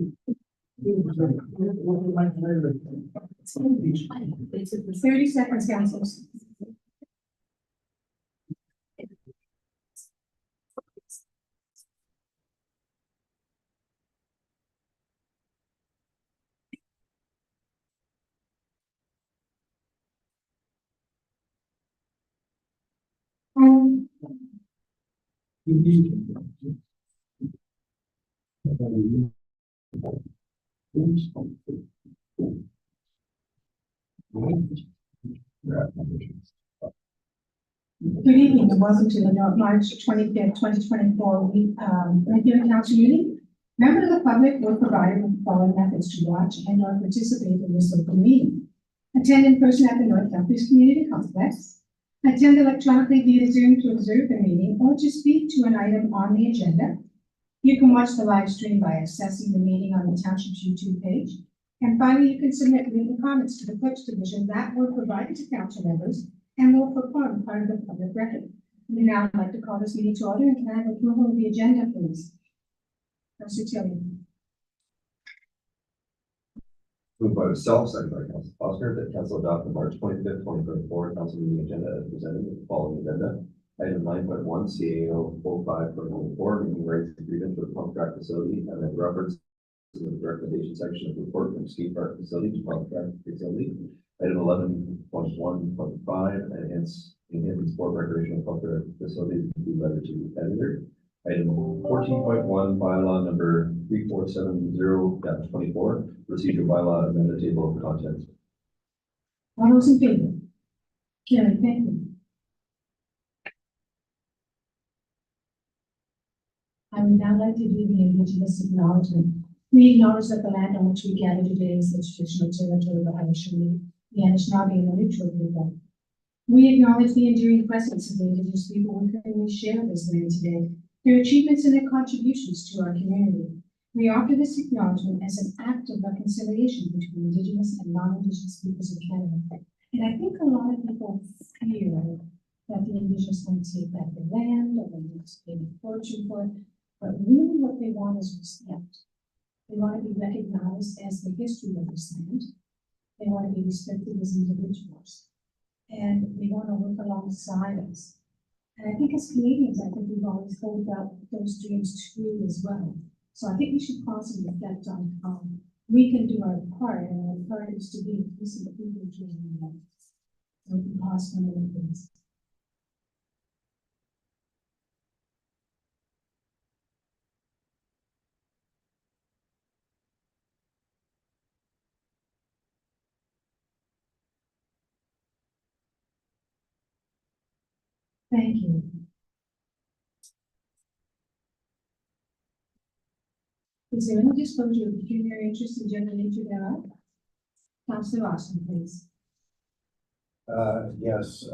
30 seconds, councilors. Good evening and welcome to the March 25th, 2024 regular council meeting. Members of the public were provided with the following methods to watch and or participate in this local meeting. Attend in person at the North Campus Community Complex. Attend electronically via Zoom to observe the meeting or to speak to an item on the agenda. You can watch the live stream by accessing the meeting on the Township's YouTube page. And finally, you can submit written comments to the Clerk's Division that were provided to council members and will perform part of the public record. We now like to call this meeting to order, and can I have approval of the agenda, please? Councilor Tilley. Moved by myself, second by Council Foster, that council adopt the March 25th, 2024 council meeting agenda as presented with the following agenda. Item 9.1, CAO 05.14, meeting rights agreement for the pump track facility, and then reference to the recommendation section of the report from skate park facility to pump track facility. Item 11.1.5, enhance sport recreational pump track facilities to be letter to the editor. Item 14.1, bylaw number 3470-24, procedure bylaw amendment table of contents. All those in favor? Carried, thank you. I would now like to do the Indigenous acknowledgement. We acknowledge that the land on which we gather today is the traditional territory of the Haudenosaunee, the Anishinaabe, and the Neutral people. We acknowledge the enduring presence of the Indigenous people with whom we share this land today, their achievements and their contributions to our community. We offer this acknowledgement as an act of reconciliation between Indigenous and non-Indigenous peoples of Canada. And I think a lot of people fear that the Indigenous want to take back the land or they want to pay a fortune for it, but really what they want is respect. They want to be recognized as the history of this land. They want to be respected as individuals. And they want to work alongside us. And I think as Canadians, I think we've always held out those dreams true as well. So I think we should pause and reflect on how we can do our part, and our part is to be a decent individual in life. So we can pause for a minute, please. Thank you. Is there any disclosure of pecuniary interest in general nature thereof? Councilor Austin, please. Yes,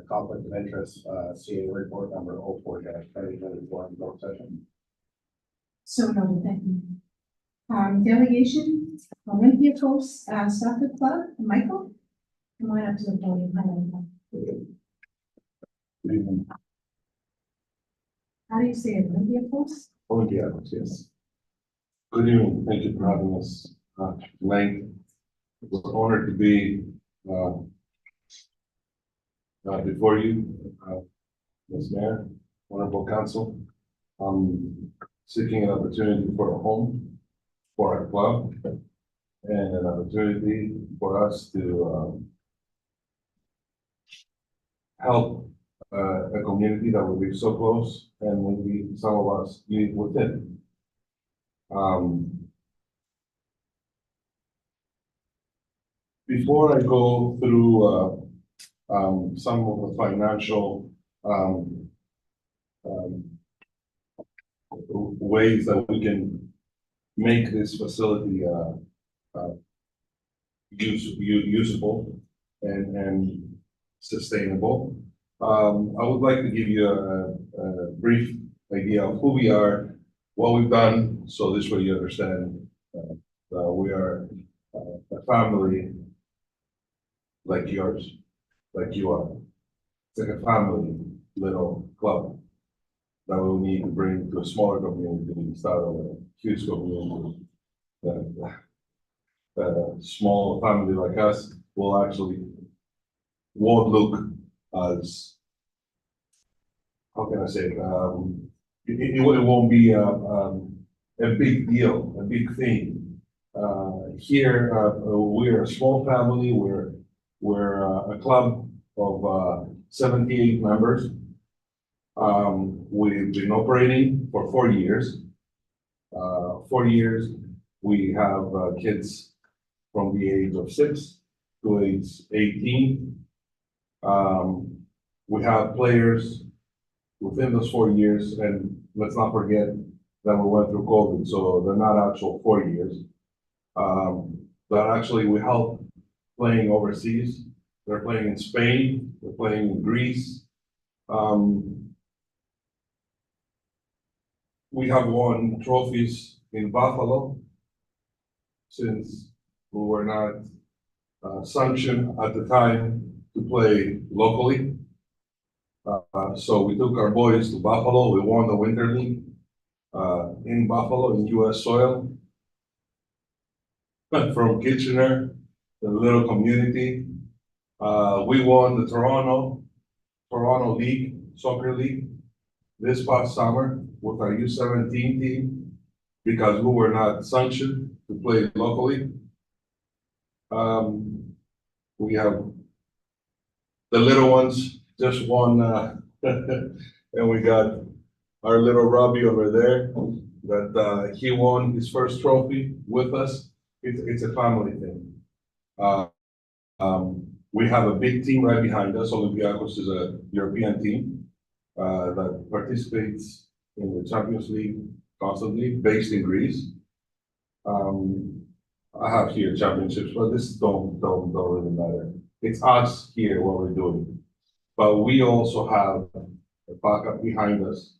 conflict of interest, CA report number 04-2024 in closed session. So noted, thank you. Delegation, Olympia Coast Soccer Club, Michael, come on up to the podium. Hi, Michael. Good evening. How do you say it? Olympia Coast? Olympia, yes. Good evening. Thank you for having us tonight. We're honored to be before you, Ms. Mayor, Honorable Council, seeking an opportunity for a home for our club and an opportunity for us to help a community that will be so close and maybe some of us live within. Before I go through some of the financial ways that we can make this facility usable and sustainable, I would like to give you a brief idea of who we are, what we've done, so this way you understand we are a family like yours, like you are. It's like a family little club. that we need to bring to a smaller community instead of a huge community. That a small family like us will actually won't look as, how can I say, it won't be a big deal, a big thing. Here, we're a small family, we're a club of 78 members. We've been operating for 4 years. 4 years, we have kids from the age of 6 to age 18. We have players within those 4 years, and let's not forget that we went through COVID, so they're not actual 4 years. But actually we help playing overseas. They're playing in Spain, they're playing in Greece. We have won trophies in Buffalo since we were not sanctioned at the time to play locally. So we took our boys to Buffalo. We won the Winter League in Buffalo, in US soil. From Kitchener, the little community. We won the Toronto League, soccer league, this past summer with our U17 team because we were not sanctioned to play locally. We have the little ones just won, and we got our little Robbie over there that he won his first trophy with us. It's a family thing. We have a big team right behind us. Olympiacos is a European team that participates in the Champions League constantly, based in Greece. I have here championships, but this don't really matter. It's us here what we're doing. But we also have a backup behind us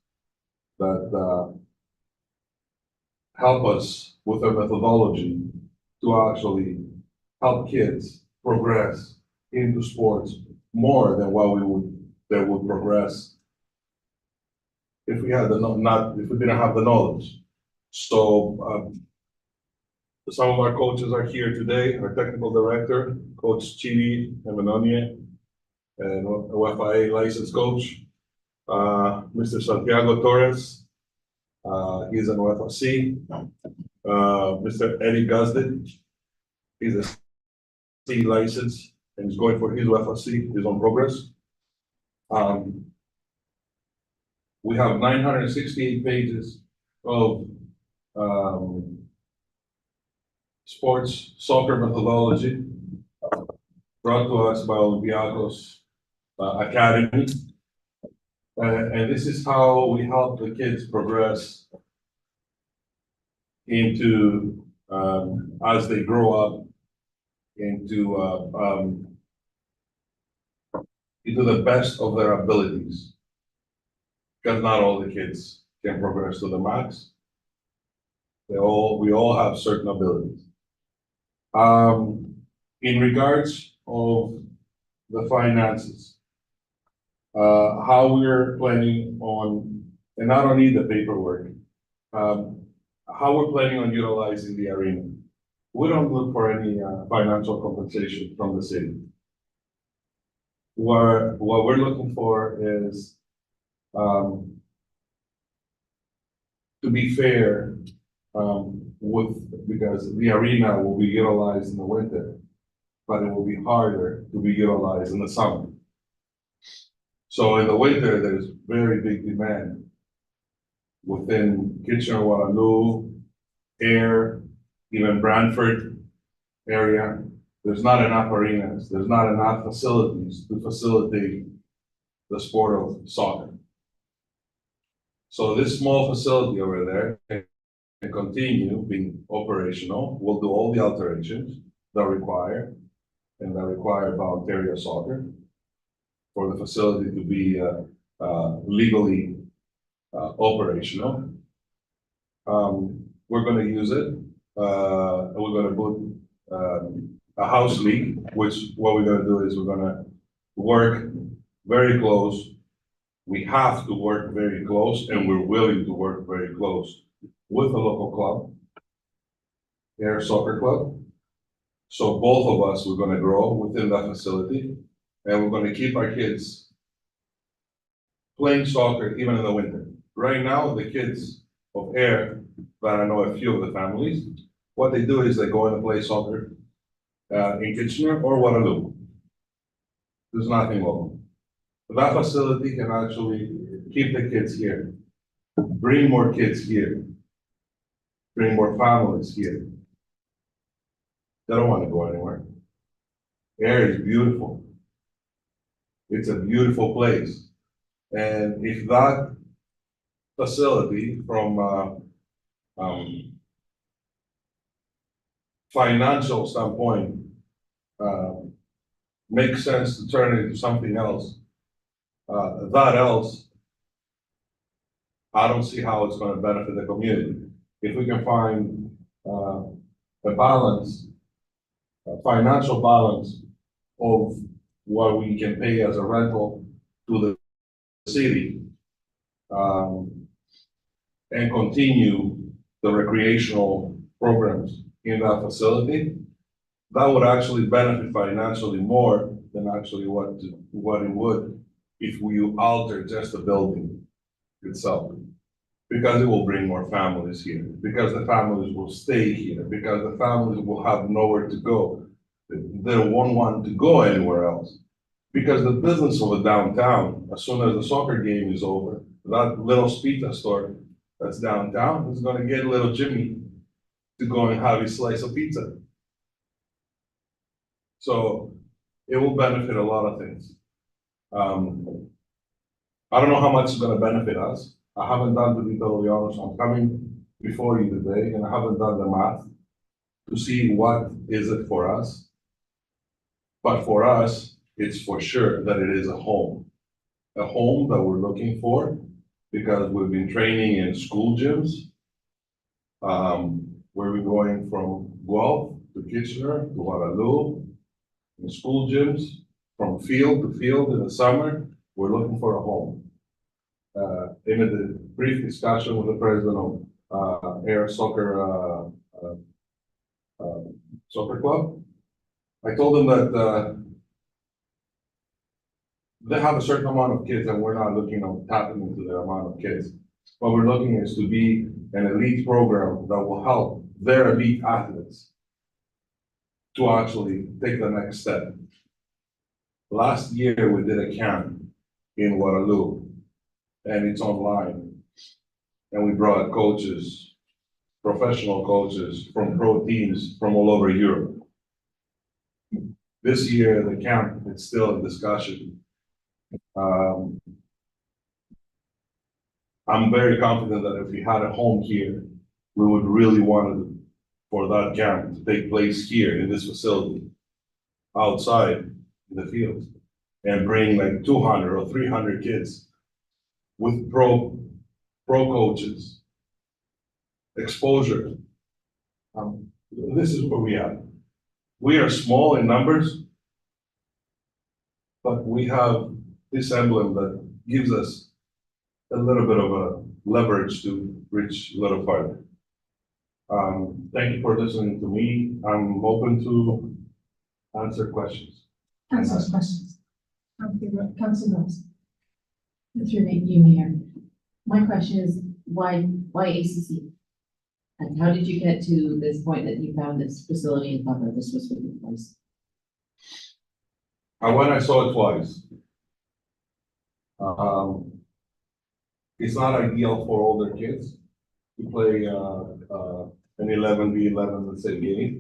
that help us with our methodology to actually help kids progress into sports more than what they would progress if we had if we didn't have the knowledge. So some of our coaches are here today. Our technical director, Coach Chidi Emanonye, and UFA licensed coach, Mr. Santiago Torres. He's an UFC. Mr. Eddie Gazdet, he's a C license and he's going for his UFC, his own progress. We have 968 pages of sports soccer methodology brought to us by Olympiacos Academy. And this is how we help the kids progress into, as they grow up, into the best of their abilities. Because not all the kids can progress to the max. We all have certain abilities. In regards of the finances, how we're planning on, and I don't need the paperwork, how we're planning on utilizing the arena. We don't look for any financial compensation from the city. What we're looking for is to be fair because the arena will be utilized in the winter, but it will be harder to be utilized in the summer. So in the winter, there's very big demand within Kitchener-Waterloo, Ayr, even Brantford area. There's not enough arenas. There's not enough facilities to facilitate the sport of soccer. So this small facility over there can continue being operational. We'll do all the alterations that require Ontario Soccer for the facility to be legally operational. We're going to use it. We're going to put a house league, which what we're going to do is we're going to work very close we have to work very close, and we're willing to work very close with the local club, Air Soccer Club. So both of us, we're gonna grow within that facility, and we're gonna keep our kids playing soccer even in the winter. Right now, the kids of Air, that I know a few of the families, what they do is they go in and play soccer in Kitchener or Waterloo. There's nothing local. That facility can actually keep the kids here, bring more kids here, bring more families here. They don't want to go anywhere. Air is beautiful. It's a beautiful place. And if that facility from financial standpoint makes sense to turn it into something else, that else, I don't see how it's gonna benefit the community. If we can find a balance, a financial balance of what we can pay as a rental to the city, and continue the recreational programs in that facility, that would actually benefit financially more than actually what it would if we alter just the building itself. Because it will bring more families here, because the families will stay here, because the families will have nowhere to go. They won't want to go anywhere else. Because the business of a downtown, as soon as the soccer game is over, that little pizza store that's downtown is gonna get little Jimmy to go and have his slice of pizza. So it will benefit a lot of things. I don't know how much it's gonna benefit us. I haven't done, to be totally honest, I'm coming before you today and I haven't done the math to see what is it for us. But for us, it's for sure that it is a home that we're looking for, because we've been training in school gyms. Where we're going from Guelph to Kitchener to Waterloo, in school gyms, from field to field in the summer, we're looking for a home. In a brief discussion with the president of Air Soccer Soccer Club, I told him that they have a certain amount of kids and we're not looking at tapping into the amount of kids. What we're looking is to be an elite program that will help their elite athletes to actually take the next step. Last year, we did a camp in Waterloo, and it's online. And we brought coaches, professional coaches from pro teams from all over Europe. This year, the camp is still in discussion. I'm very confident that if we had a home here, we would really want for that camp to take place here in this facility, outside in the field, and bring like 200 or 300 kids with pro coaches, exposure. This is where we are. We are small in numbers, but we have this emblem that gives us a little bit of a leverage to reach a little farther. Thank you for listening to me. I'm open to answer questions. Council's questions. Council Rose. Through you, Mayor. My question is, why ACC? And how did you get to this point that you found this facility and thought that this was a good place? I went, I saw it twice. It's not ideal for older kids to play an 11v11, let's say, game.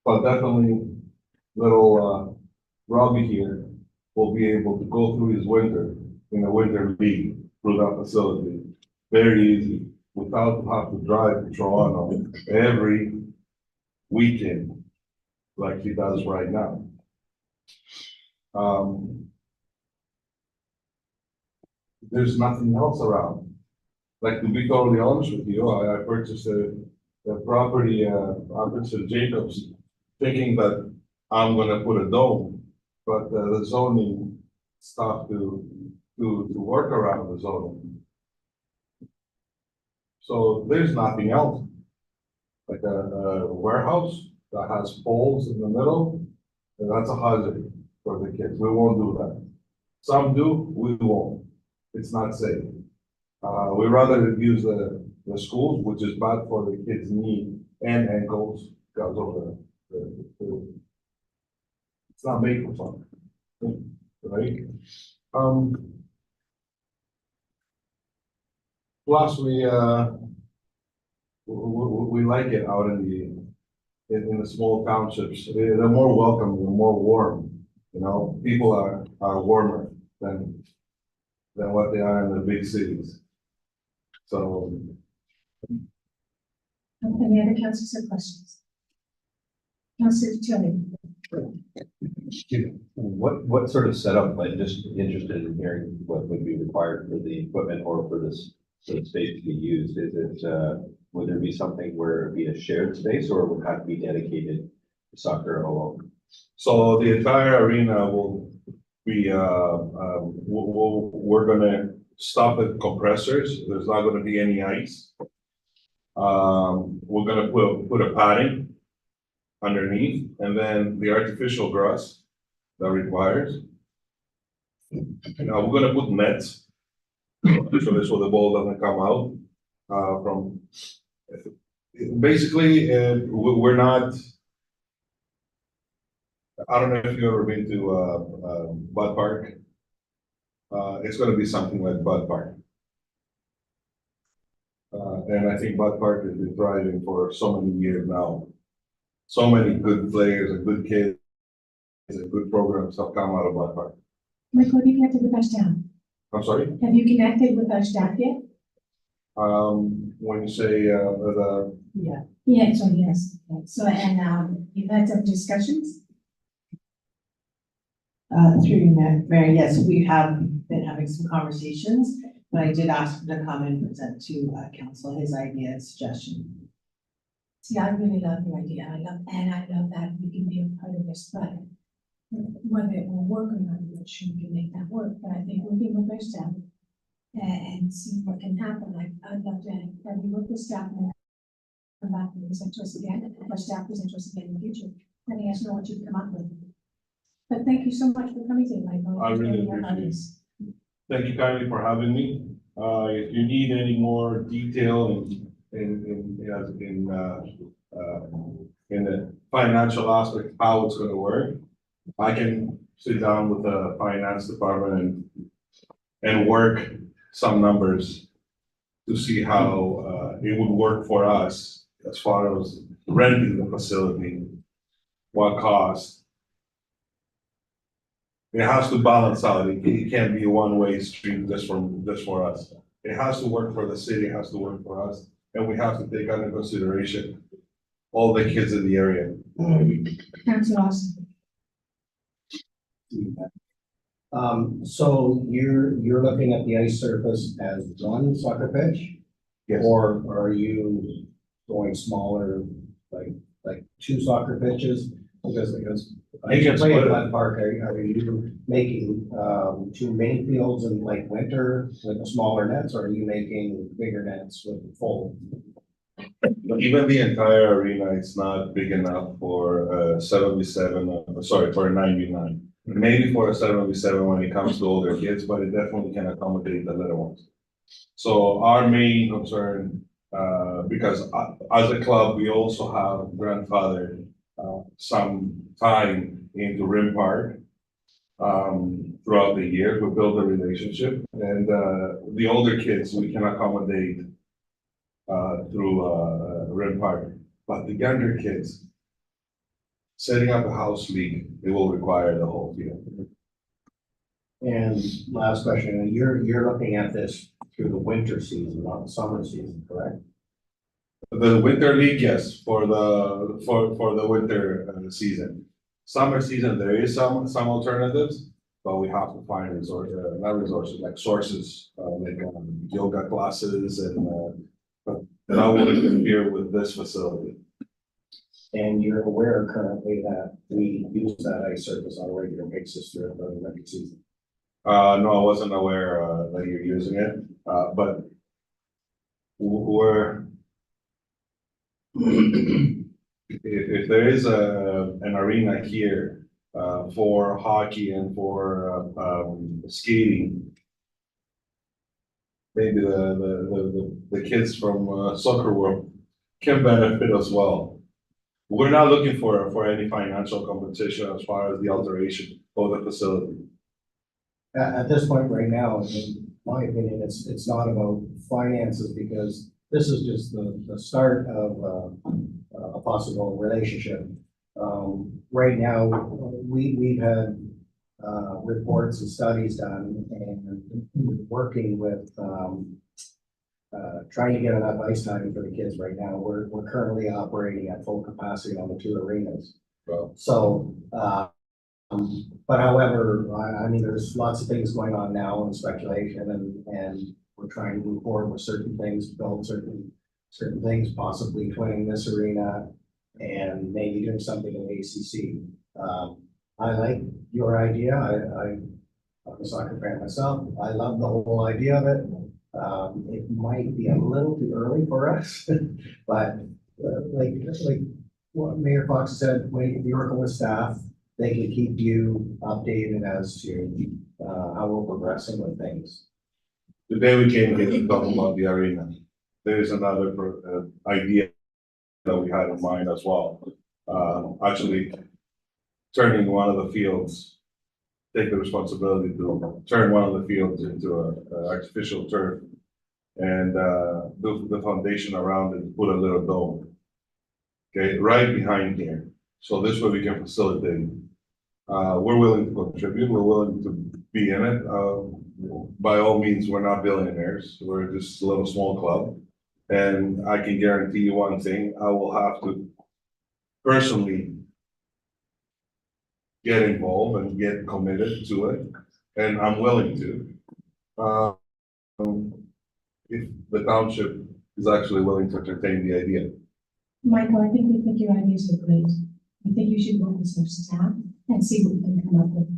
But definitely little Robbie here will be able to go through his winter in a winter league through that facility. Very easy, without have to drive to Toronto every weekend like he does right now. There's nothing else around. Like, to be totally honest with you, I purchased a property opposite Jacobs, thinking that I'm gonna put a dome, but the zoning stuff to to work around the zoning. So there's nothing else. Like a warehouse that has poles in the middle, and that's a hazard for the kids. We won't do that. Some do, we won't. It's not safe. We rather use the schools, which is bad for the kids' knee and ankles, because of it's not made for fun, right? Plus, we like it out in the small townships. They're more welcome, they're more warm, you know, people are warmer than what they are in the big cities. So, Any other councils have questions? Councilor Tilly. What sort of setup, I'm just interested in hearing what would be required for the equipment or for this, sort of space to be used? Is it, would there be something where it'd be a shared space or would it have to be dedicated to soccer alone? so the entire arena will be, we're gonna stop at compressors. There's not gonna be any ice. We're gonna put a padding underneath, and then the artificial grass that requires. Now, we're gonna put nets, so the ball doesn't come out, from. Basically, we're not. I don't know if you've ever been to, Bud Park. It's gonna be something like Bud Park. And I think Bud Park has been thriving for so many years now. So many good players and good kids and good programs have come out of Bud Park. Michael, have you connected with our staff? I'm sorry, Have you connected with our staff yet? when you say, the, Yeah, so yes. So, and, you've had some discussions? Through you, Mayor, yes, we have been having some conversations, but I did ask him to come and present to council his idea and suggestion. See, I really love your idea. I love that we can be a part of this, but whether it will work or not, I'm not sure we can make that work, but I think we'll give it our staff and see what can happen. I'd love to have you work with staff and come back and present to us again, if our staff present to us again in the future, letting us know what you've come up with. But thank you so much for coming today, Michael. I really appreciate it. Thank you kindly for having me. If you need any more detail in the financial aspect, how it's gonna work, I can sit down with the finance department and work some numbers to see how, it would work for us as far as renting the facility, what cost. It has to balance out. It can't be a one-way street just for us. It has to work for the city, it has to work for us, and we have to take under consideration all the kids in the area. Councilor Austin. So you're looking at the ice surface as one soccer pitch? Yes. Or are you going smaller, like two soccer pitches? Because I You can play split at it. Glen Park, are you making, two main fields in like winter with the smaller nets, or are you making bigger nets with the full? Even the entire arena is not big enough for a 77, sorry, for a 99. Maybe for a 77 when it comes to older kids, but it definitely can accommodate the little ones. So our main concern, because as a club, we also have grandfathered some time into Rim Park. Throughout the year, we build a relationship, and the older kids, we can accommodate through Rim Park, but the younger kids, setting up a house league, it will require the whole field. And last question, you're looking at this through the winter season, not the summer season, correct? The winter league, yes, for the winter season. Summer season, there is some alternatives, but we have to find not resources, like sources, like yoga classes and that will interfere with this facility. And you're aware currently that we use that ice surface on a regular basis throughout the winter season. No, I wasn't aware, that you're using it, but we're if there is an arena here, for hockey and for, skating, maybe the kids from, soccer world can benefit as well. We're not looking for any financial compensation as far as the alteration of the facility. At this point right now, in my opinion, it's not about finances because this is just the start of a possible relationship. Right now, we've had reports and studies done and we're working with trying to get enough ice time for the kids right now. We're currently operating at full capacity on the two arenas. Well, So, but however, I mean, there's lots of things going on now and speculation and we're trying to move forward with certain things, build certain things, possibly twinning this arena and maybe doing something in ACC. I like your idea. I'm a soccer fan myself. I love the whole idea of it. It might be a little too early for us, but like what Mayor Fox said, when you're working with staff, they can keep you updated as to how we're progressing with things. the day we came here to talk about the arena, there is another idea that we had in mind as well. Actually, turning one of the fields, take the responsibility to turn one of the fields into a artificial turf and build the foundation around it, put a little dome. Okay, right behind here. So this way we can facilitate. We're willing to contribute, we're willing to be in it. By all means, we're not billionaires, we're just a little small club. And I can guarantee you one thing, I will have to personally get involved and get committed to it, and I'm willing to. If the township is actually willing to entertain the idea. Michael, I think we think your ideas are great. I think you should work with some staff and see what we can come up with.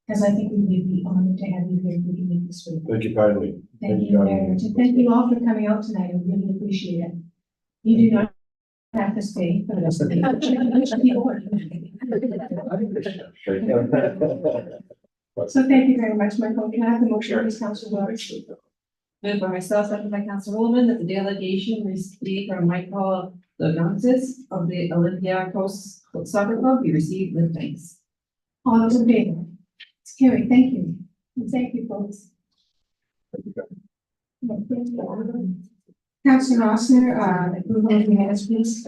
Because I think we would be honored to have you here if we can make this work. Thank you kindly. Thank you very much. And thank you all for coming out tonight. I really appreciate it. You do not have to stay for the rest of the day. So thank you very much, Michael. Can I have the motion, please, Councilor Lawrence? Moved by myself, second by Councilor Woolman, that the delegation received from Michael Logansis of the Olympiacos Soccer Club be received with thanks. All those in favor? It's carried. Thank you. And thank you, folks. Councilor Rossner, approval of the minutes, please.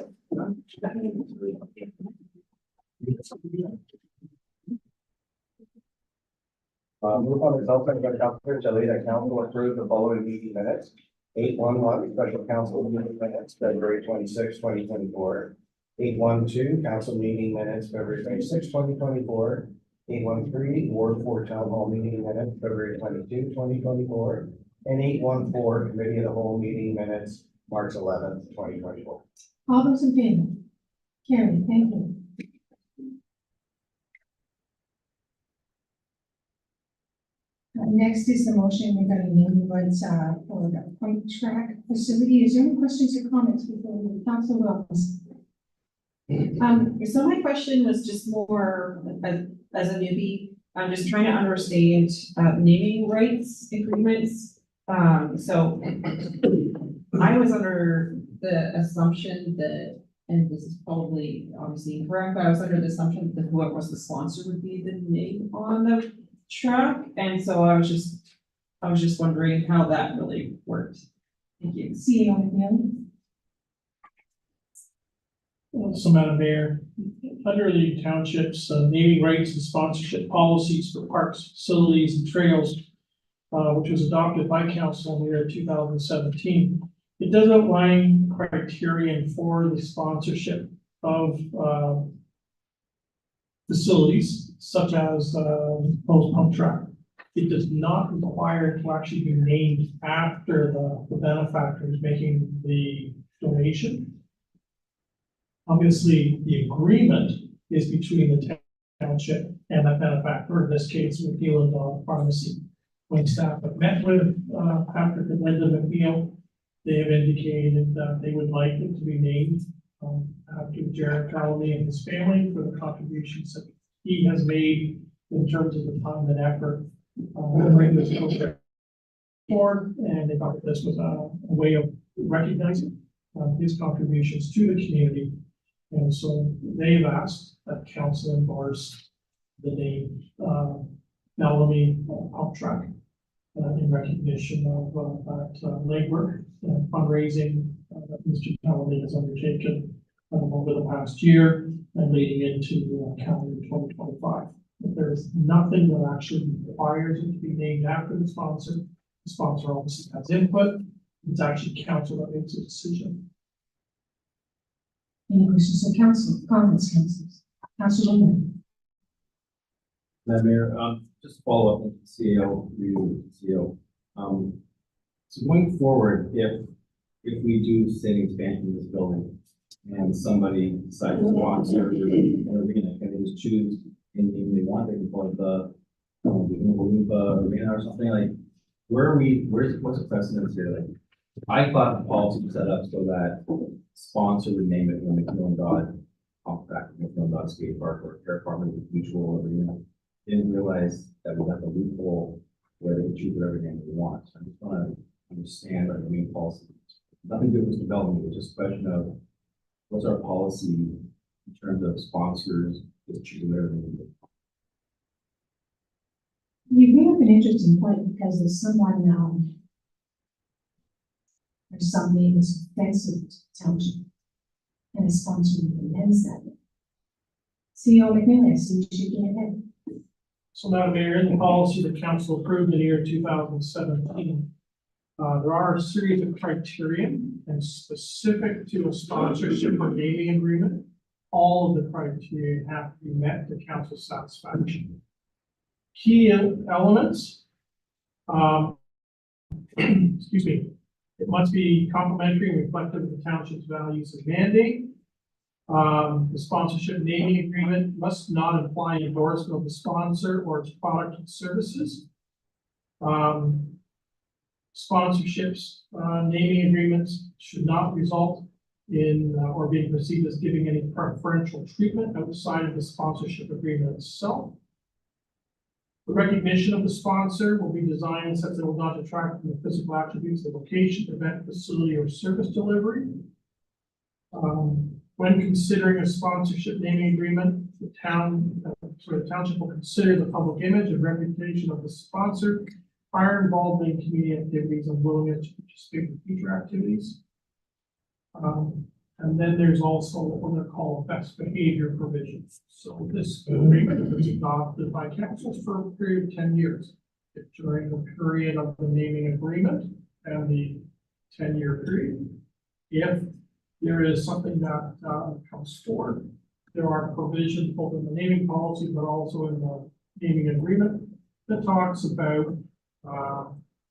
Move on results by Councilor Jelly that council approve the following meeting minutes. 811 special council meeting minutes, February 26, 2024. 812 council meeting minutes, February 26, 2024. 813 Ward 4 Town Hall meeting minutes, February 22, 2024. And 814 Committee of the Whole meeting minutes, March 11th, 2024. All those in favor? Carried. Thank you. Next is the motion regarding naming rights for the Point Track facility. Is there any questions or comments before the council welcomes? So my question was just more as a newbie, I'm just trying to understand naming rights agreements. So I was under the assumption that, and this is probably obviously incorrect, but I was under the assumption that whoever was the sponsor would be the name on the track. And so I was just wondering how that really worked. Thank you. CEO McNeil. So, Madam Mayor, under the township's naming rights and sponsorship policies for parks, facilities, and trails, which was adopted by council in the year 2017, it does outline criterion for the sponsorship of facilities such as Post Pump Track. It does not require to actually be named after the benefactor is making the donation. Obviously, the agreement is between the township And that benefactor, in this case, McNeil and Dawn Pharmacy. When staff have met with, Patrick and Linda McNeil, they have indicated that they would like it to be named, after Jared Calloway and his family for the contributions that he has made in terms of the time and effort, bring this project forward, and they thought that this was a way of recognizing his contributions to the community. And so they've asked that council endorse the name, Bellamy Pump Track, in recognition of that labor and fundraising that Mr. Bellamy has undertaken over the past year and leading into calendar 2025. But there's nothing that actually requires it to be named after the sponsor. The sponsor obviously has input. It's actually council that makes a decision. Any questions of council, comments, councils? Councilor Lehman. Madam Mayor, just to follow up with the CEO, so going forward, if we do say an expansion of this building and somebody decides to sponsor an arena, can they just choose anything they want? They can call it the Oompa Arena or something like. What's the precedence here? Like, I thought the policy was set up so that sponsor would name it when McNeil and Dodd contract, McNeil and Dodd skate park or Fair Farmers Mutual Arena. Didn't realize that we have a loophole where they can choose whatever name they want. So I just want to understand our main policy. Nothing to do with this development, it's just a question of what's our policy in terms of sponsors to choose whatever they need. You bring up an interesting point because there's someone now, there's something that's offensive to township and a sponsor recommends that. CEO McNeil, I see you shaking your head. So, Madam Mayor, in the policy the council approved in the year 2017, there are a series of criteria and specific to a sponsorship or naming agreement. All of the criteria have to be met to council satisfaction. Key elements, excuse me, it must be complementary and reflective of the township's values and mandate. The sponsorship naming agreement must not imply endorsement of the sponsor or its product and services. Sponsorships, naming agreements should not result in or being perceived as giving any preferential treatment outside of the sponsorship agreement itself. The recognition of the sponsor will be designed such that it will not detract from the physical attributes of the location, event, facility, or service delivery. When considering a sponsorship naming agreement, the township will consider the public image and reputation of the sponsor, prior involvement in community activities, and willingness to participate in future activities. And then there's also what they're called best behavior provisions. So this agreement was adopted by councils for a period of 10 years. If during the period of the naming agreement and the 10-year period, if there is something that comes forward, there are provisions both in the naming policy but also in the naming agreement that talks about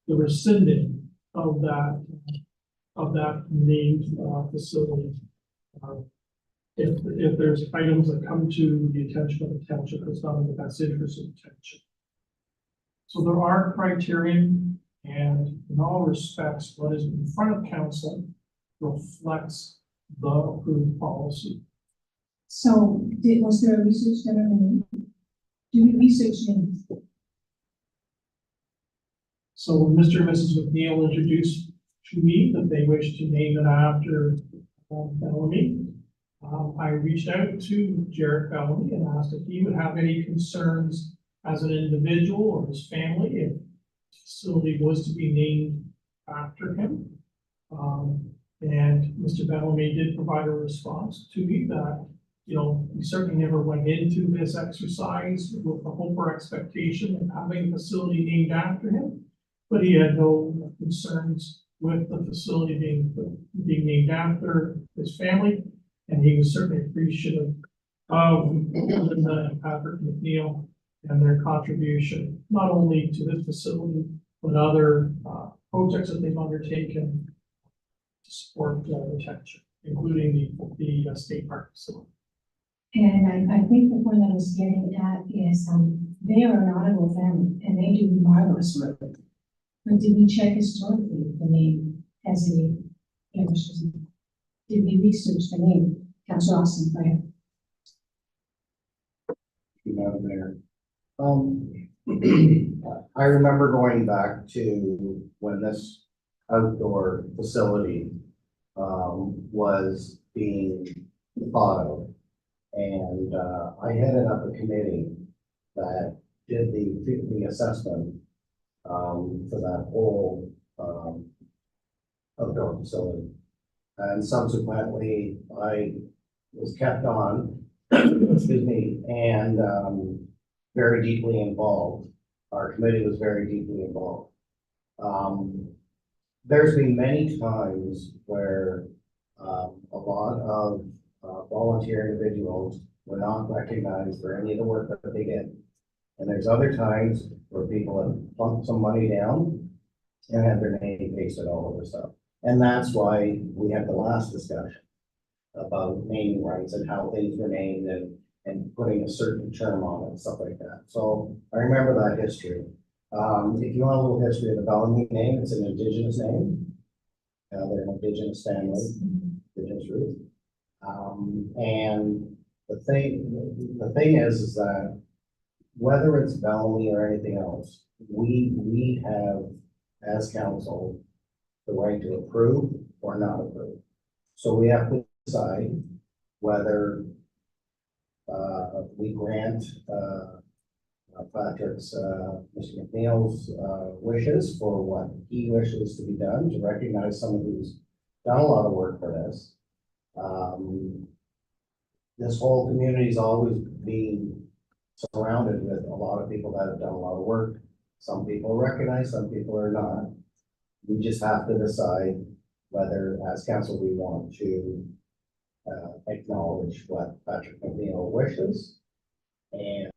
the rescinding of that named facility. If there's items that come to the attention of the township that's not in the best interest of the township. So there are criterion, and in all respects, what is in front of council reflects the approved policy. So was there a research done on the name? Do we research names? So when Mr. and Mrs. McNeil introduced to me that they wish to name it after Bellamy, I reached out to Jared Bellamy and asked if he would have any concerns as an individual or his family if the facility was to be named after him. And Mr. Bellamy did provide a response to me that, you know, he certainly never went into this exercise with the hope or expectation of having a facility named after him, but he had no concerns with the facility being named after his family, and he was certainly appreciative of Linda and Patrick McNeil and their contribution, not only to this facility, but other projects that they've undertaken to support the township, including the state park facility. And I think the point I was getting at is, they are an honorable family and they do marvelous work. But did we check historically if the name has any English? Did we research the name? Councilor Austin, go ahead. Madam Mayor. I remember going back to when this outdoor facility was being thought of. And I headed up a committee that did the assessment for that whole outdoor facility. And subsequently, I was kept on, excuse me, and very deeply involved. Our committee was very deeply involved. There's been many times where a lot of volunteer individuals were not recognized for any of the work that they did. And there's other times where people have plunked some money down and had their name pasted all over stuff. And that's why we had the last discussion about naming rights and how things were named and putting a certain term on it and stuff like that. So I remember that history. If you want a little history of the Bellamy name, it's an Indigenous name. They're an Indigenous family, Indigenous roots. And the thing is that whether it's Bellamy or anything else, we have, as council, the right to approve or not approve. So we have to decide whether we grant Patrick's, Mr. McNeil's wishes for what he wishes to be done to recognize someone who's done a lot of work for this. This whole community's always been surrounded with a lot of people that have done a lot of work. Some people are recognized, some people are not. We just have to decide whether, as council, we want to acknowledge what Patrick McNeil wishes. And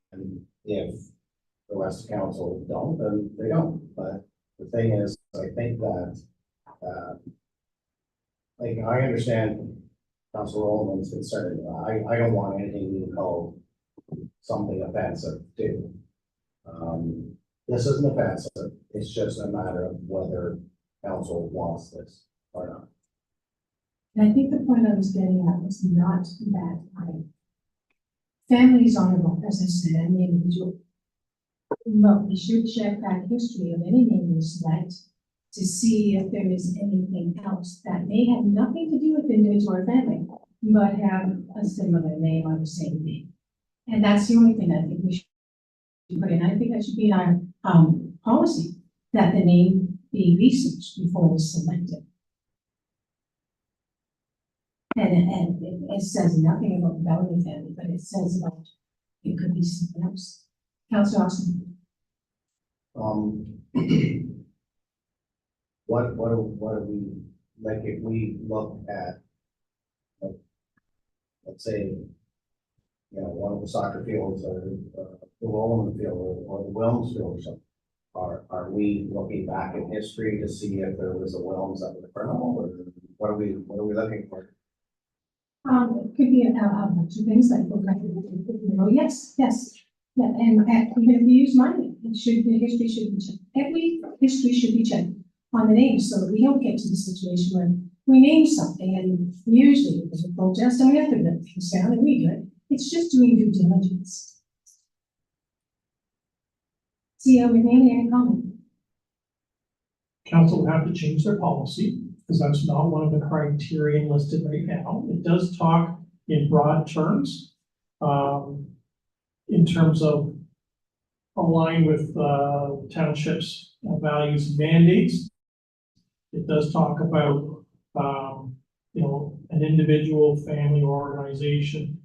if the rest of council don't, then they don't. But the thing is, I think that, like, I understand Councilor Oldham's concern. I don't want anything being called something offensive too. This isn't offensive. It's just a matter of whether council wants this or not. And I think the point I was getting at was not that family is honorable, as I said, and the individual. But we should check that history of any name we select to see if there is anything else that may have nothing to do with the individual or family, but have a similar name or the same name. And that's the only thing I think we should put in. I think that should be in our policy, that the name be researched before it's selected. And it says nothing about the Bellamy family, but it says about, it could be something else. Councilor Austin. What do we, like, if we look at, like, let's say, you know, one of the soccer fields or the Roland field or the Wilms field or something, are we looking back in history to see if there was a Wilms that was a criminal, or what are we looking for? It could be a bunch of things like, yes, yeah, and even if we use money, the history should be checked. Every history should be checked on the name, so that we don't get to the situation where we name something and usually there's a protest and we have to let things down and we do it. It's just doing due diligence. CEO McNeil, any comment? Council will have to change their policy, because that's not one of the criteria listed right now. It does talk in broad terms, in terms of align with townships' values and mandates. It does talk about, you know, an individual, family, or organization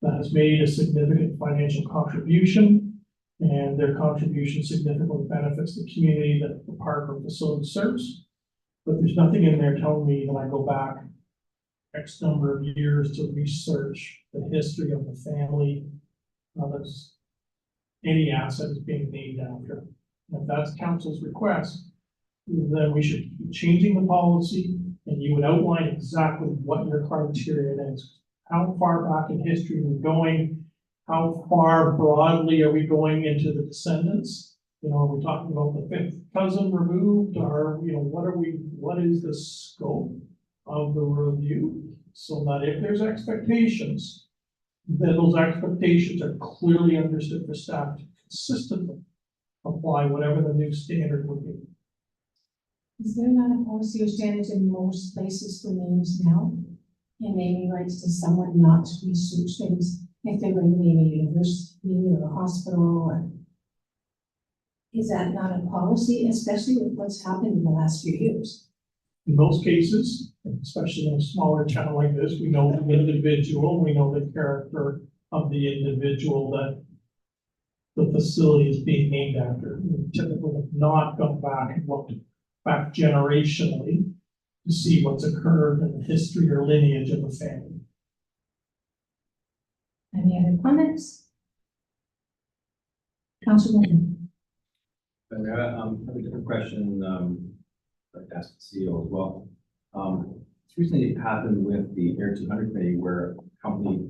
that has made a significant financial contribution, and their contribution significantly benefits the community that the park or facility serves. But there's nothing in there telling me that I go back X number of years to research the history of the family that's any asset is being named after. If that's council's request, then we should be changing the policy, and you would outline exactly what your criteria is. how far back in history we're going, how far broadly are we going into the descendants? You know, are we talking about the fifth cousin removed, or, you know, what is the scope of the review? So that if there's expectations, then those expectations are clearly understood for staff to consistently apply whatever the new standard would be. Is there not a policy or standards in most places for names now? And naming rights to someone not to research things if they're going to name a university or a hospital or? Is that not a policy, especially with what's happened in the last few years? In most cases, especially in a smaller town like this, we know the individual, we know the character of the individual that the facility is being named after. We typically have not gone back and looked back generationally to see what's occurred in the history or lineage of the family. Any other comments? Councilwoman. And I have a different question, I'd like to ask the CEO as well. It's recently happened with the Air 200 committee where a company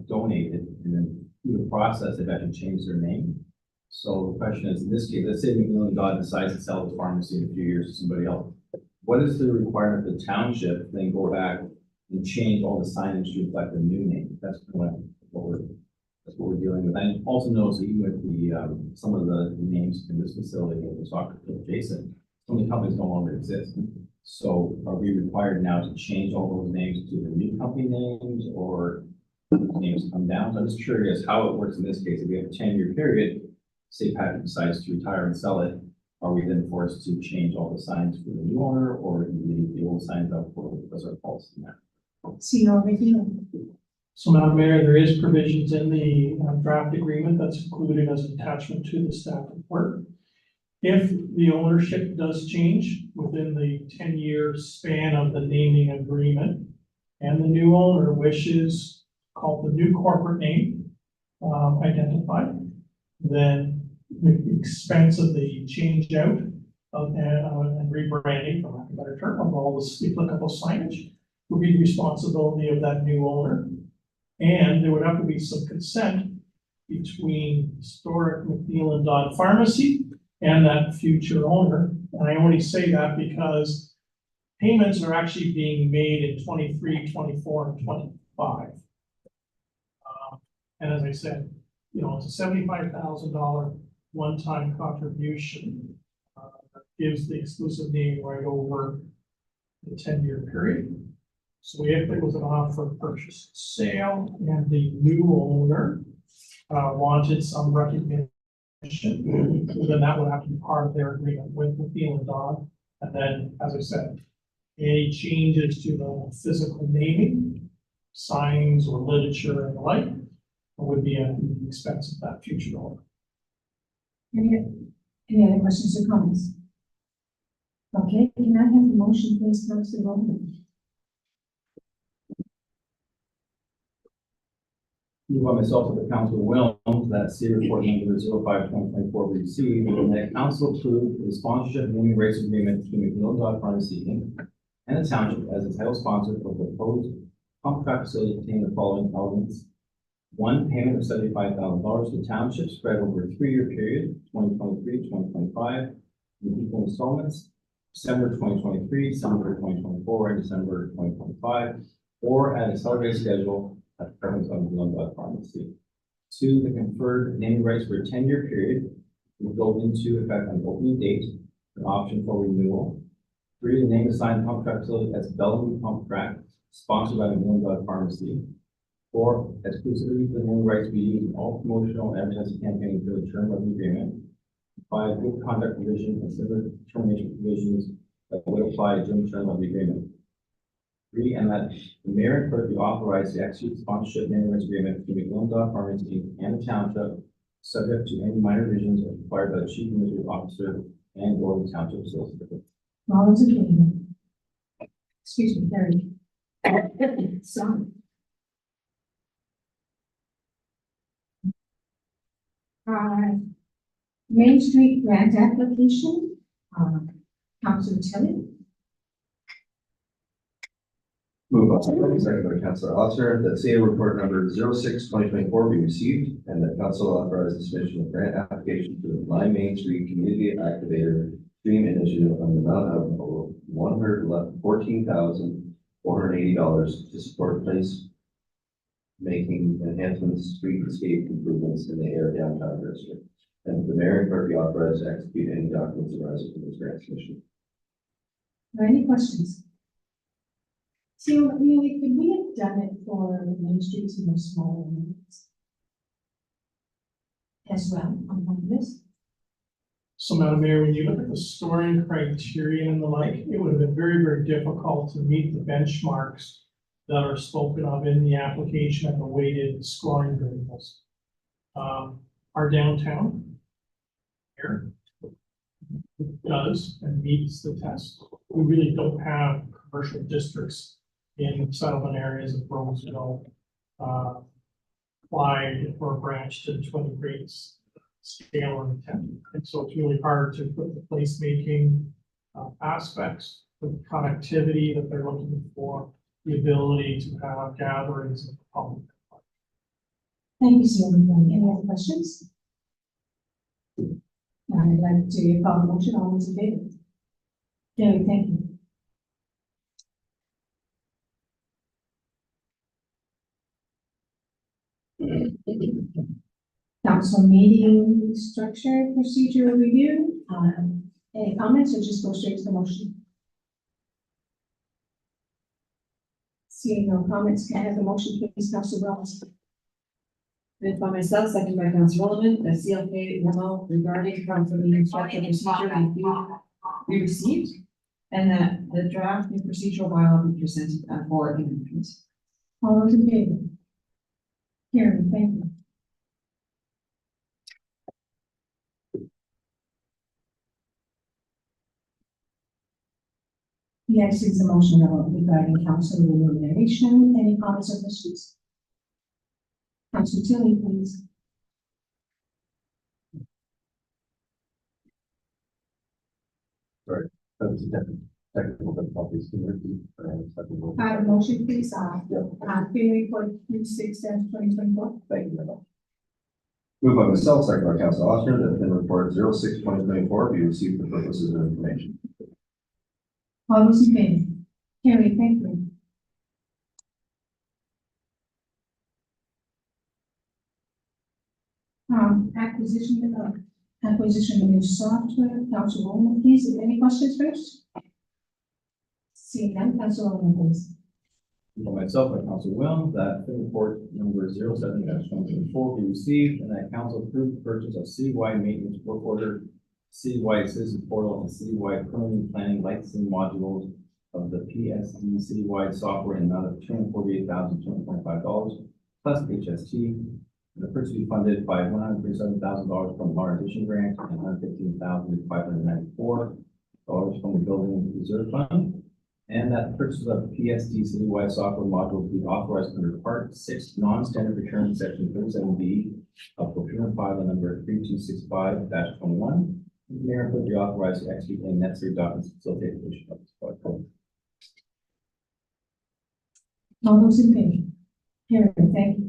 donated, and then through the process, they've actually changed their name. So the question is, in this case, let's say McMillan Dodd decides to sell the pharmacy in a few years to somebody else. What is the requirement of the township then go back and change all the signage to reflect the new name? That's what we're dealing with. And also notice that even with the some of the names in this facility that was talked adjacent, some of the companies no longer exist. So are we required now to change all those names to the new company names, or names come down? So I'm just curious how it works in this case. If we have a 10-year period, say Patrick decides to retire and sell it, are we then forced to change all the signs for the new owner, or do we leave the old signs up for what's our policy now? CEO review. So, Madam Mayor, there is provisions in the draft agreement that's included as an attachment to the staff report. If the ownership does change within the 10-year span of the naming agreement, and the new owner wishes called the new corporate name identified, then the expense of the change out of and rebranding, for lack of a better term, of all the applicable signage would be the responsibility of that new owner. And there would have to be some consent between historic McNeil and Dodd Pharmacy and that future owner. And I only say that because payments are actually being made in 23, 24, and 25. And as I said, you know, it's a $75,000 one-time contribution that gives the exclusive name right over the 10-year period. So if there was an offer of purchase sale and the new owner wanted some recognition, then that would have to be part of their agreement with McNeil and Dodd. And then, as I said, any changes to the physical naming, signs or literature and the like would be at the expense of that future owner. Any other questions or comments? Okay, can I have the motion, please, Councilor Bowman? Move by myself to the council will that C report number 05/2024 be received, and that council approve the sponsorship and naming rights agreement between McMillan Dodd Pharmacy Inc. and the township as a title sponsor for the proposed pump track facility containing the following elements. One, payment of $75,000 to the township spread over a 3-year period, 2023-2025, in equal installments, December 2023, December 2024, and December 2025, or at a accelerated schedule at the preference of McMillan Dodd Pharmacy. 2, the conferred naming rights for a 10-year period will go into effect on the opening date, an option for renewal. 3, the name assigned pump track facility as Bellevue Pump Track, sponsored by McMillan Dodd Pharmacy. 4, exclusively for the naming rights to be used in all promotional and advertising campaigns for the term of the agreement. 5, good conduct provision and similar termination provisions that would apply during the term of the agreement. 3, and that the mayor and clerk be authorized to execute sponsorship naming rights agreement between McMillan Dodd Pharmacy and the township, subject to any minor revisions as required by the chief administrative officer and or the township solicitor. All those in favor? Excuse me, carried. Sorry. Main Street grant application, Councilor Tilly. Moved Osmer, second by Councillor Osmer, that CA report number 06/2024 be received, and that council authorize the submission of grant application to the Lime Main Street Community Activator Stream Initiative on the amount of $114,480 to support place making enhancements, streetscape improvements in the air downtown district. And the mayor and clerk be authorized to execute any documents arising from this grant submission. Are there any questions? So, really, could we have done it for the main streets and the smaller ones? As well, on top of this? So, Madam Mayor, when you look at the scoring criteria and the like, it would have been very, very difficult to meet the benchmarks that are spoken of in the application and the weighted scoring variables. Our downtown here does and meets the test. We really don't have commercial districts in settlement areas of Roseville, applied for a branch to 20 grades scale or intent. And so it's really hard to put the placemaking aspects, the connectivity that they're looking for, the ability to have gatherings of the public. Thank you, Sir. Any other questions? I'd like to call the motion. All those in favor? Gary, thank you. Council meeting structure procedure review. Any comments or just go straight to the motion? Seeing no comments, can I have the motion, please, Council Wells? Moved by myself, second by Councilor Rowland, the CLK memo regarding council meeting structure procedure review be received, and that the draft new procedural bylaw be presented for amendment. All those in favor? Karen, thank you. Next is the motion regarding council remuneration. Any comments or questions? Council Tilly, please. Technical difficulties. Can you repeat? Motion, please, February 26, 2024. Thank you very much. Moved by myself, second by Councilor Osmer, that PIN report 06/2024 be received for purposes of information. All those in favor? Carrie, thank you. Acquisition of new software, Council Woman, please. Any questions first? Seeing none, Council Woman, please. For myself, by Council Will, that PIN report number 07-2024 be received, and that council approve the purchase of citywide maintenance work order, citywide citizen portal, and citywide permanent planning licensing modules of the PSD citywide software in the amount of $248,225 plus HST. And the purchase will be funded by $137,000 from Law Addition Grant and $115,594 from the Building Reserve Fund. And that the purchase of PSD citywide software module will be authorized under Part 6 non-standard procurement section 37B of procurement file number 3265-21. The mayor will be authorized to execute any necessary documents to facilitate the issue of this project. All those in favor? Carrie, thank you.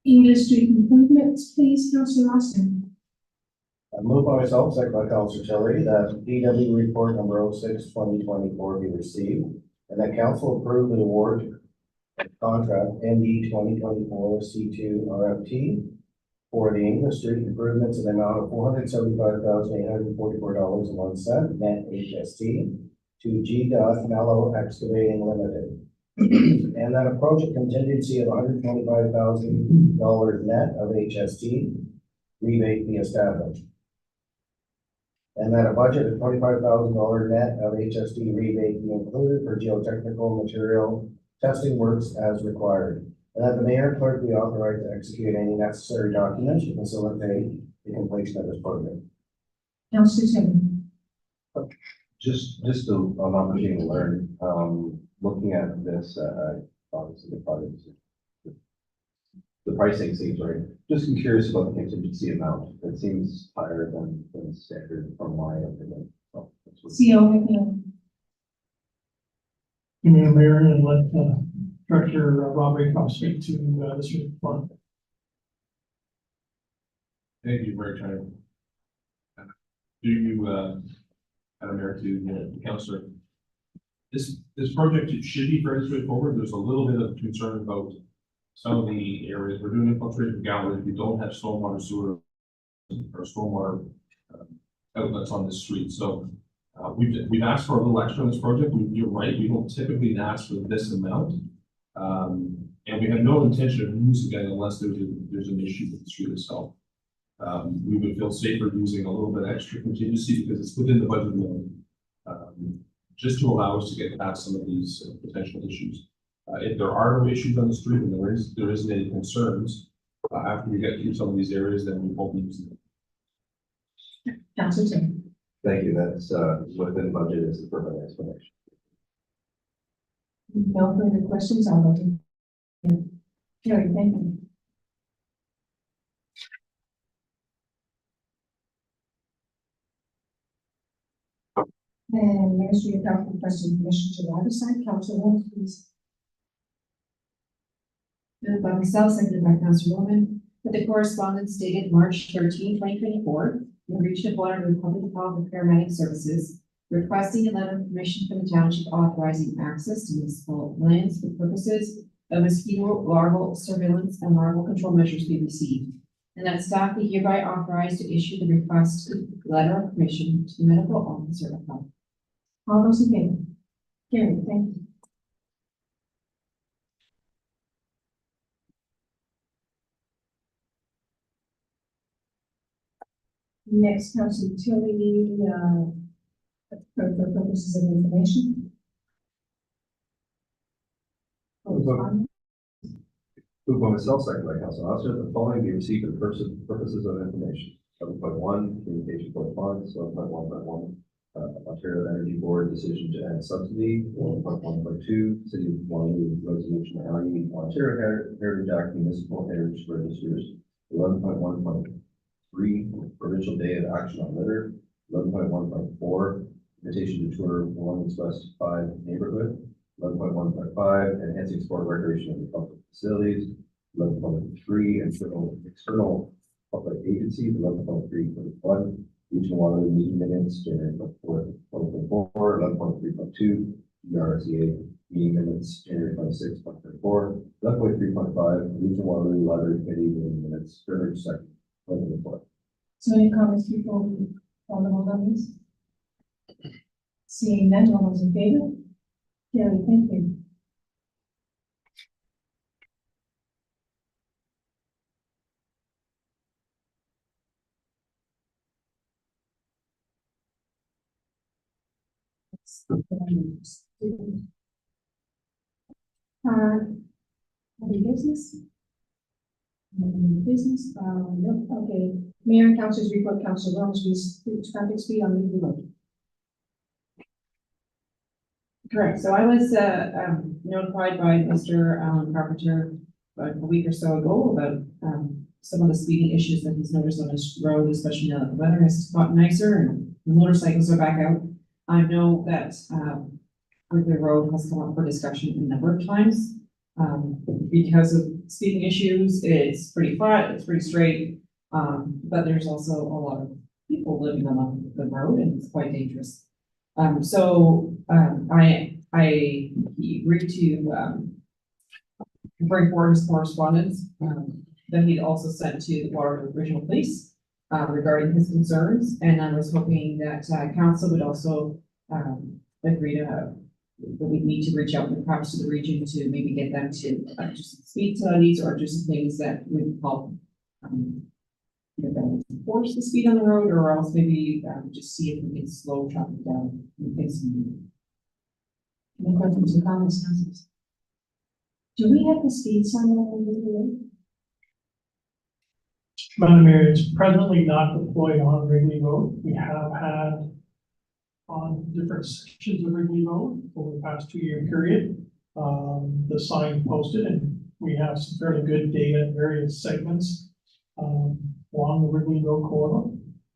English Street improvements, please, Councilor Austin. Moved by myself, second by Councilor Tillery, that DW report number 06/2024 be received, and that council approve the award of contract ND 2024 C2 RFT for the English Street improvements in the amount of $475,844.01 net HST to G. Mello Excavating Limited. And that a project contingency of $125,000 net of HST rebate be established. And that a budget of $25,000 net of HST rebate be included for geotechnical material testing works as required. And that the mayor and clerk be authorized to execute any necessary documents to facilitate the completion of this program. Councilor Taylor. Just an opportunity to learn, looking at this, obviously the project, the pricing seems right. Just curious about the contingency amount. it seems higher than standard from my opinion. So, that's what- CO, you know, Mayor, and let Director Rob Raycroft speak to this report. Thank you, very kind. Do you, Madam Mayor, to the councillor? This project, it should be very straightforward. There's a little bit of concern about some of the areas. We're doing infiltrated galleries. We don't have stormwater sewer or stormwater outlets on the street. So we've asked for a little extra on this project. You're right, we don't typically ask for this amount. And we have no intention of using it unless there's an issue with the street itself. We would feel safer using a little bit extra contingency because it's within the budget limit. Just to allow us to get past some of these potential issues. If there are no issues on the street and there isn't any concerns, after we get through some of these areas, then we won't be using it. Council Tim. Thank you, that's, within budget is the perfect explanation. No further questions, I'll let you. Carrie, thank you. And Ministry of Health requesting permission to advertise, Council Holmes, please. Moved by myself, seconded by Councillor Bowman, that the correspondence dated March 13, 2024, in the Region of Waterloo Public Health and Paramedic Services, requesting a letter of permission from the township authorizing access to municipal lands for purposes of mosquito larval surveillance and larval control measures be received. And that staff be hereby authorized to issue the requested letter of permission to the medical officer of health. All those in favor? Carrie, thank you. Next, Council Utility, for purposes of information. Moved by myself, second by Council Officer, the following be received for the purposes of information. 7.1, communication correspondence, 7.1.1, Ontario Energy Board decision to add subsidy, 1.1.2, City of Waterloo Resolution allowing Ontario Heritage Act municipal heritage registers, 11.1.3, provincial day of action on litter, 11.1.4, invitation to tour Women's West 5 neighborhood, 11.1.5, enhancing sport recreation and public facilities, 11.3, external public agencies, 11.3.1, Regional Waterloo meeting minutes, January 24th, 2024, 11.3.2, ERCA meeting minutes, January 26th, 2024, 11.3.5, Regional Waterloo Library Committee meeting minutes, February 2nd, 2024. So any comments before we call the vote on this? Seeing none, all those in favor? Carrie, thank you. Any business? Any business, no, okay. Mayor and Council's report, Council Rose, traffic speed on Liberty Road. Correct, so I was, notified by Mr. Carpenter about a week or so ago about, some of the speeding issues that he's noticed on this road, especially now that the weather has gotten nicer and the motorcycles are back out. I know that, Ridley Road has come up for discussion a number of times. Because of speeding issues, it's pretty flat, it's pretty straight, but there's also a lot of people living along the road and it's quite dangerous. I agreed to, bring forward his correspondence, that he'd also sent to the Waterloo Regional Police, regarding his concerns, and I was hoping that, council would also, agree to, that we need to reach out perhaps to the region to maybe get them to do some speed studies or do some things that would help force the speed on the road, or else maybe just see if we can slow traffic down. Any questions or comments, councils? Do we have the speed sign on the road? Madam Mayor, it's presently not deployed on Wrigley Road. We have had on different sections of Wrigley Road over the past 2-year period, the sign posted, and we have some fairly good data in various segments. along the Wrigley Road corridor.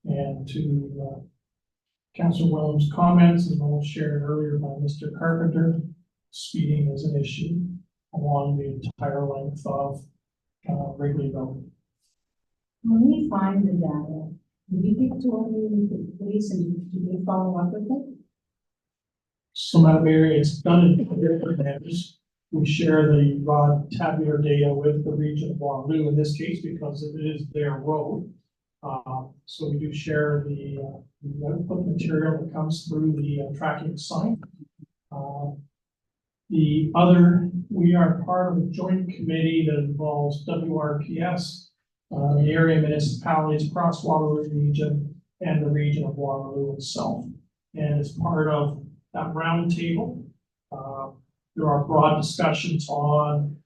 And to Councilor Williams' comments, and all shared earlier by Mr. Carpenter, speeding is an issue along the entire length of Wrigley Road. When we find the data, do we give to all the police and do they follow up with it? So Madam Mayor, it's done in different manners. We share the raw tabular data with the region of Waterloo in this case because it is their road. So we do share the input material that comes through the tracking site. The other, we are part of a joint committee that involves WRPS, the area municipalities across Waterloo region and the region of Waterloo itself. And as part of that roundtable, there are broad discussions on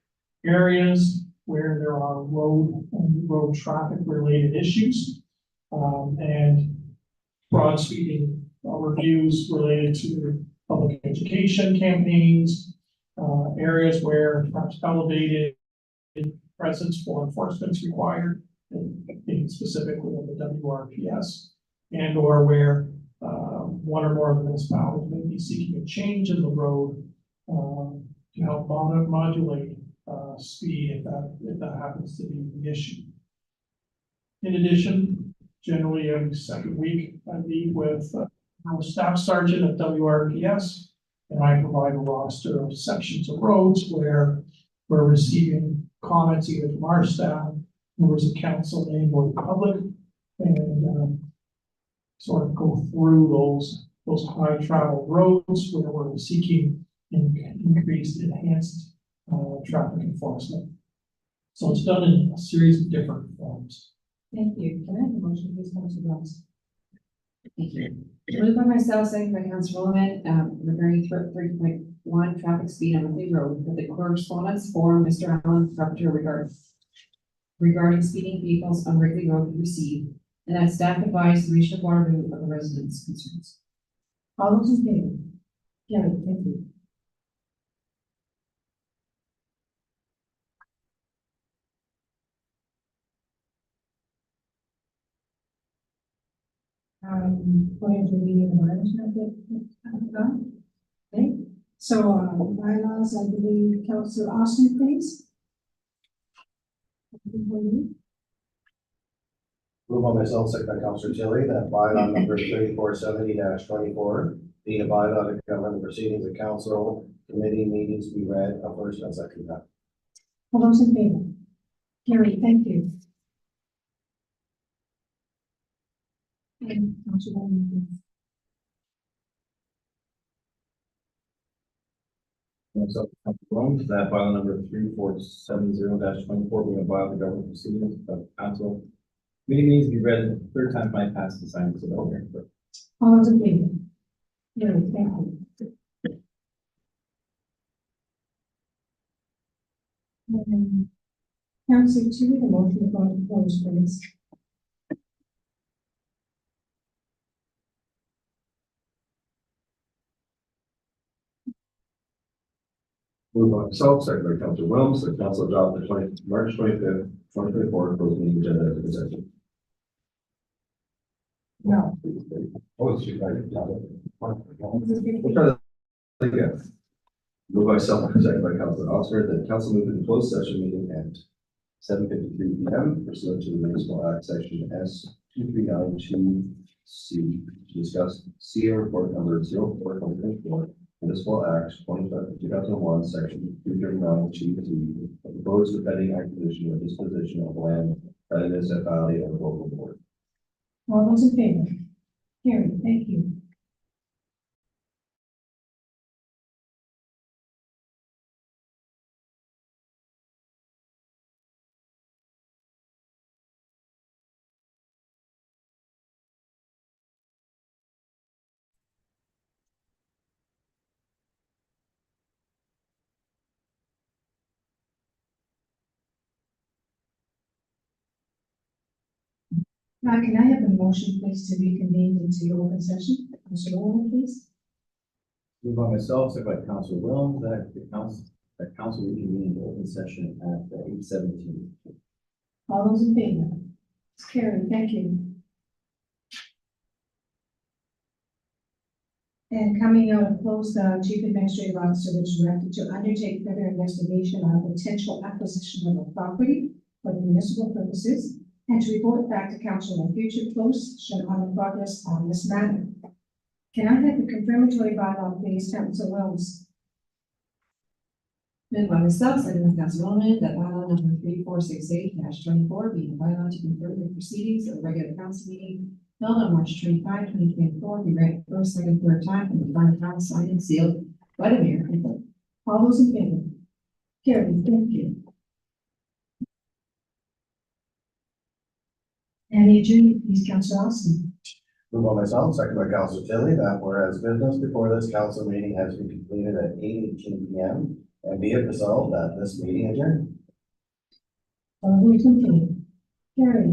areas where there are road traffic related issues, and broad sweeping reviews related to public education campaigns, areas where perhaps elevated presence for enforcement is required, specifically in the WRPS, and or where one or more of the municipalities may be seeking a change in the road to help modulate speed if that happens to be the issue. In addition, generally every second week, I meet with our staff sergeant at WRPS, and I provide a roster of sections of roads where we're receiving comments either from our staff, members of council, and or the public, and sort of go through those high travel roads where we're seeking increased, enhanced traffic enforcement. So it's done in a series of different forms. Thank you. Can I have a motion, please, Councilor Ross? Thank you. Moved by myself, second by Councilor Williman, regarding 30.1 traffic speed on Wrigley Road, with the correspondence for Mr. Alan Carpenter regarding speeding vehicles on Wrigley Road be received, and that staff advise the region of Waterloo of the residents' concerns. All those in favor? Carried, thank you. Going to the environment done. Okay, so, bylaws, I believe, Councilor Austin, please. Moved by myself, second by Councilor Tilly, that bylaw number 3470-24, being a bylaw to govern the proceedings of council committee meetings be read a first and second time. All those in favor? Carried, thank you. And Councilor Williams, please. So, Councilor, that bylaw number 3470-24, being a bylaw to govern the proceedings of council meeting needs to be read the third time by pass the sign to the owner. All those in favor? Carried, thank you. Councilor Tilly, the motion is going to close, please. Moved by myself, second by Councilor Williams, that council adopt the March 25th, 2024 closed meeting agenda as presented. No. Oh, it's right. We'll try that again. Moved by myself, second by Councilor Osmer, that council move into closed session meeting at 7:53 p.m. pursuant to the Municipal Act section S 2392C to discuss CA report number 04/2024. Municipal Act 2001, section 239G2, of proposed defending acquisition or disposition of land by the municipality or local board. All those in favor? Carried, thank you. Now, can I have a motion, please, to reconvene into the open session? Councilor Williams, please. Moved by myself, second by Councilor Williams, that council reconvene in open session at 8:17. All those in favor? It's carried, thank you. And coming out of close, the chief administrative officer was directed to undertake further investigation on potential acquisition of a property for municipal purposes and to report back to council in future closed session on the progress on this matter. Can I have the confirmatory bylaw, please, Council Wells? Moved by myself, second by Council Rowland, that bylaw number 3468 24 being a bylaw to confirm the proceedings of the regular council meeting held on March 25, 2024, be read first, second, third time, and the final title signed and sealed by the mayor and clerk. All those in favor? Carried, thank you. And the adjourned, please, Council Austin. Moved by myself, second by Councilor Tilly, that whereas business before this council meeting has been completed at 8:18 p.m. and be it resolved that this meeting adjourned. All those in favor? Carried.